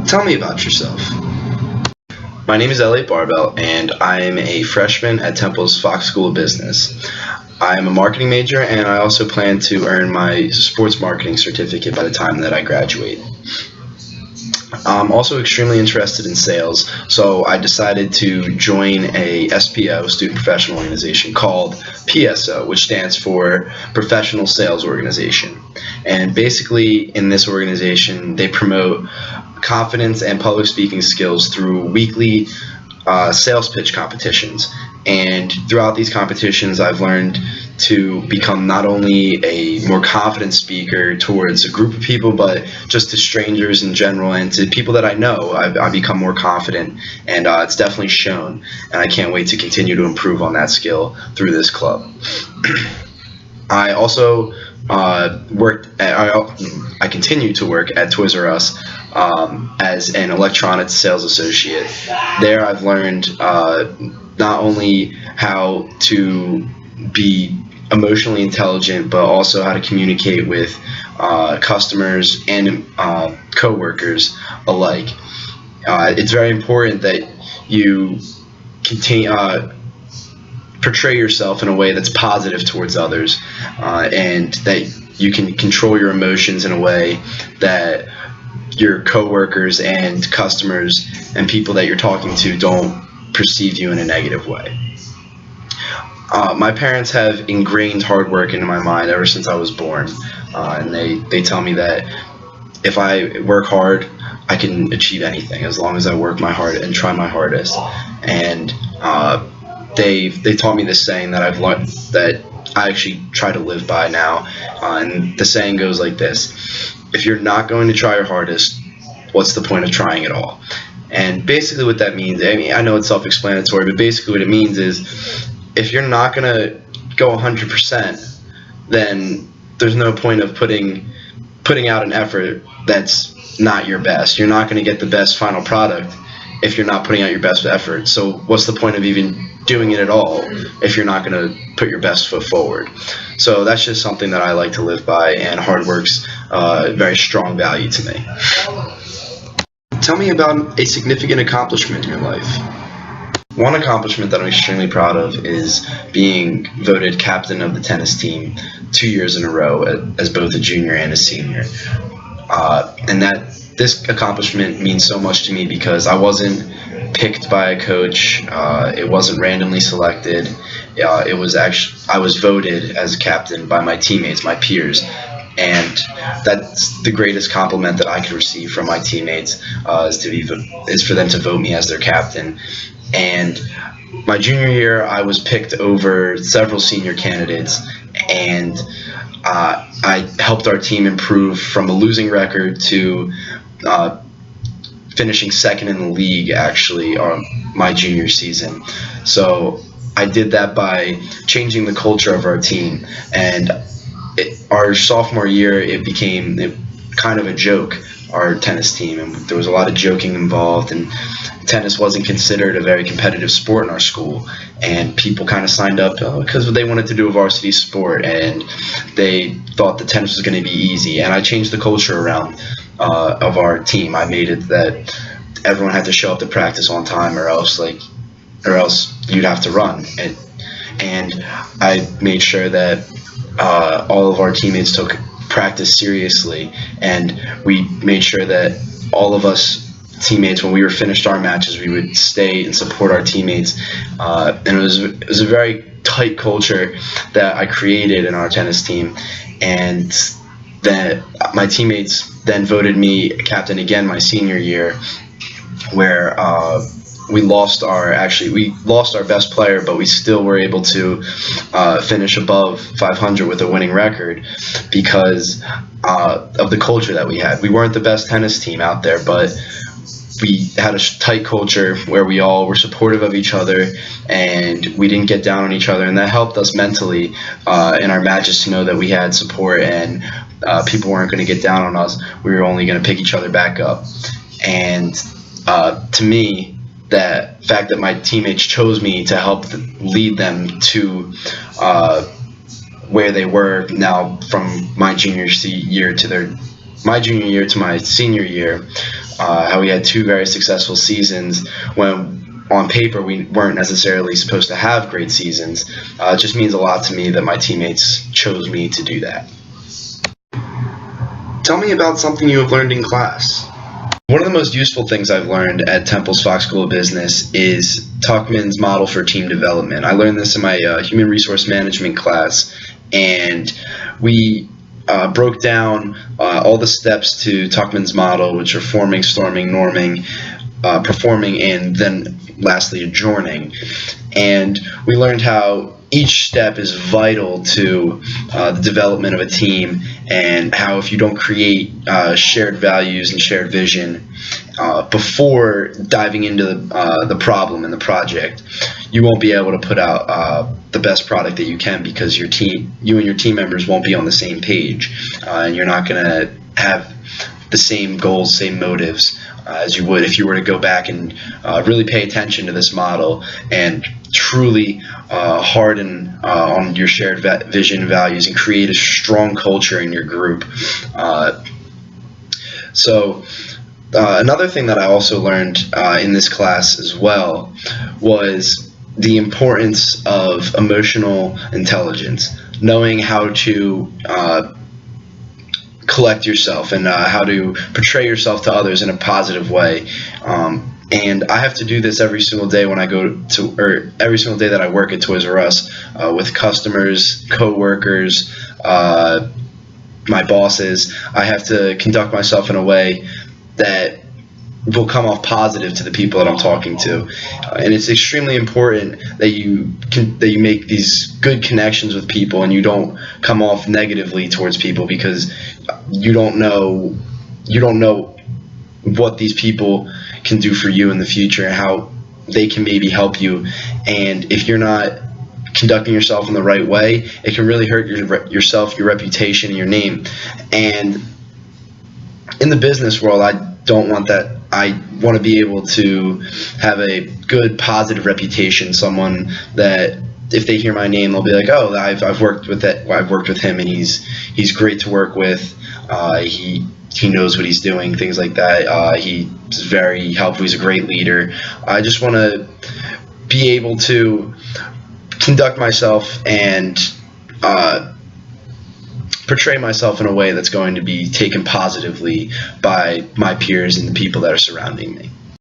Tell me about yourself. My name is Elliot Barbell, and I am a freshman at Temple's Fox School of Business. I am a marketing major, and I also plan to earn my sports marketing certificate by the time that I graduate. I'm also extremely interested in sales, so I decided to join a SPO, student professional organization, called PSO, which stands for Professional Sales Organization. And basically, in this organization, they promote confidence and public speaking skills through weekly sales pitch competitions. And throughout these competitions, I've learned to become not only a more confident speaker towards a group of people, but just to strangers in general and to people that I know. I've become more confident, and it's definitely shown. And I can't wait to continue to improve on that skill through this club. I also I continue to work at Toys R Us as an electronics sales associate. There I've learned not only how to be emotionally intelligent, but also how to communicate with customers and co-workers alike. It's very important that you portray yourself in a way that's positive towards others, and that you can control your emotions in a way that your coworkers and customers and people that you're talking to don't perceive you in a negative way. My parents have ingrained hard work into my mind ever since I was born, and they tell me that if I work hard, I can achieve anything as long as I work my heart and try my hardest. And they taught me this saying that I've learned, that I actually try to live by now, and the saying goes like this: if you're not going to try your hardest, what's the point of trying at all? And basically what that means, I mean, I know it's self-explanatory, but basically what it means is if you're not going to go 100%, then there's no point of putting out an effort that's not your best. You're not going to get the best final product if you're not putting out your best effort. So what's the point of even doing it at all if you're not going to put your best foot forward? So that's just something that I like to live by, and hard work's a very strong value to me. Tell me about a significant accomplishment in your life. One accomplishment that I'm extremely proud of is being voted captain of the tennis team 2 years in a row as both a junior and a senior. And this accomplishment means so much to me because I wasn't picked by a coach. It wasn't randomly selected. I was voted as captain by my teammates, my peers. And that's the greatest compliment that I could receive from my teammates, is for them to vote me as their captain. And my junior year, I was picked over several senior candidates, and I helped our team improve from a losing record to finishing second in the league, actually, my junior season. So I did that by changing the culture of our team. And our sophomore year, it became kind of a joke, our tennis team, and there was a lot of joking involved, and tennis wasn't considered a very competitive sport in our school, and people kind of signed up because they wanted to do a varsity sport, and they thought that tennis was going to be easy. And I changed the culture around of our team. I made it that everyone had to show up to practice on time, or else you'd have to run. And I made sure that all of our teammates took practice seriously, and we made sure that all of us teammates, when we were finished our matches, we would stay and support our teammates. And it was a very tight culture that I created in our tennis team, and that my teammates then voted me captain again my senior year, where we lost our best player, but we still were able to finish above 500 with a winning record because of the culture that we had. We weren't the best tennis team out there, but we had a tight culture where we all were supportive of each other, and we didn't get down on each other, and that helped us mentally in our matches to know that we had support, and people weren't going to get down on us. We were only going to pick each other back up. And to me, that fact that my teammates chose me to help lead them to where they were now from my junior year to my senior year, how we had 2 very successful seasons when on paper we weren't necessarily supposed to have great seasons. It just means a lot to me that my teammates chose me to do that. Tell me about something you have learned in class. One of the most useful things I've learned at Temple's Fox School of Business is Tuckman's model for team development. I learned this in my human resource management class, and we broke down all the steps to Tuckman's model, which are forming, storming, norming, performing, and then lastly adjourning. And we learned how each step is vital to the development of a team, and how if you don't create shared values and shared vision before diving into the problem and the project, you won't be able to put out the best product that you can, because you and your team members won't be on the same page, and you're not going to have the same goals, same motives as you would if you were to go back and really pay attention to this model and truly harden on your shared vision and values and create a strong culture in your group. Another thing that I also learned in this class as well was the importance of emotional intelligence, knowing how to collect yourself and how to portray yourself to others in a positive way. And I have to do this every single day when I go to, or every single day that I work at Toys R Us with customers, co-workers, my bosses. I have to conduct myself in a way that will come off positive to the people that I'm talking to, and it's extremely important that you make these good connections with people and you don't come off negatively towards people, because you don't know what these people can do for you in the future and how they can maybe help you. And if you're not conducting yourself in the right way, it can really hurt yourself, your reputation, and your name. And in the business world, I don't want that. I want to be able to have a good, positive reputation. Someone that if they hear my name, they'll be like, "Oh, I've worked with that. I've worked with him, and he's great to work with. He knows what he's doing." Things like that. He's very helpful. He's a great leader. I just want to be able to conduct myself and portray myself in a way that's going to be taken positively by my peers and the people that are surrounding me.